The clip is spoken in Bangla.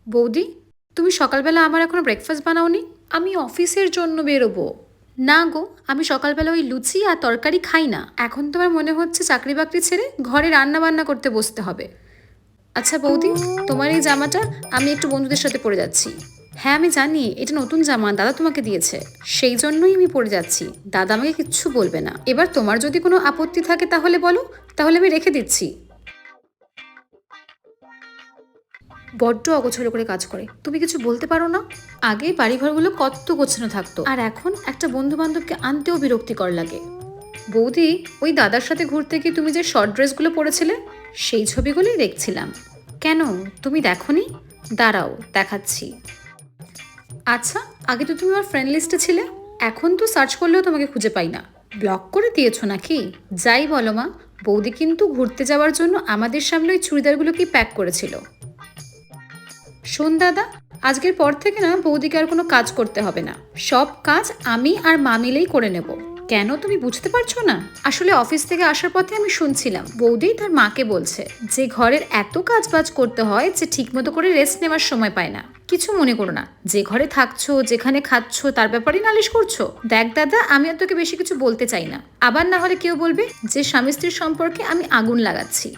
বৌদি, তুমি সকালবেলা আমার এখনো ব্রেকফাস্ট বানাওনি? আমি অফিসের জন্য বেরোবো। না গো, আমি সকালবেলা ওই লুচি আর তরকারি খাই না। এখন তোমার মনে হচ্ছে চাকরি বাকরি ছেড়ে ঘরে রান্না বান্না করতে বসতে হবে। আচ্ছা বৌদি, তোমার এই জামাটা আমি একটু বন্ধুদের সাথে পরে যাচ্ছি। হ্যাঁ আমি জানি এটা নতুন জামা, দাদা তোমাকে দিয়েছে, সেই জন্যই আমি পরে যাচ্ছি। দাদা আমাকে কিচ্ছু বলবে না। এবার তোমার যদি কোনো আপত্তি থাকে তাহলে বলো, তাহলে আমি রেখে দিচ্ছি। বড্ড অগোছালো করে কাজ করে, তুমি কিছু বলতে পারো না? আগে বাড়িঘরগুলো কত গোছানো থাকতো, আর এখন একটা বন্ধু বান্ধবকে আনতেও বিরক্তিকর লাগে। বৌদি, ওই দাদার সাথে ঘুরতে গিয়ে তুমি যে শর্ট ড্রেসগুলো পরেছিলে, সেই ছবিগুলোই দেখছিলাম। কেন, তুমি দেখোনি? দাঁড়াও দেখাচ্ছি। আচ্ছা, আগে তো তুমি আমার ফ্রেন্ড লিস্টে ছিলে, এখন তো সার্চ করলেও তোমাকে খুঁজে পাই না। ব্লক করে দিয়েছো নাকি? যাই বলো মা, বৌদি কিন্তু ঘুরতে যাওয়ার জন্য আমাদের সামনে ওই চুড়িদারগুলোকেই প্যাক করেছিল। শোন দাদা, আজকের পর থেকে না বৌদিকে আর কোনো কাজ করতে হবে না। সব কাজ আমি আর মা মিলেই করে নেব। কেন তুমি বুঝতে পারছো না? আসলে অফিস থেকে আসার পথে আমি শুনছিলাম বৌদি তার মাকে বলছে যে ঘরের এত কাজ বাজ করতে হয় যে ঠিকমতো করে রেস্ট নেওয়ার সময় পায় না। কিছু মনে করো না, যে ঘরে থাকছো যেখানে খাচ্ছো তার ব্যাপারে নালিশ করছো। দেখ দাদা, আমি আর তোকে বেশি কিছু বলতে চাই না, আবার না হলে কেউ বলবে যে স্বামী স্ত্রীর সম্পর্কে আমি আগুন লাগাচ্ছি।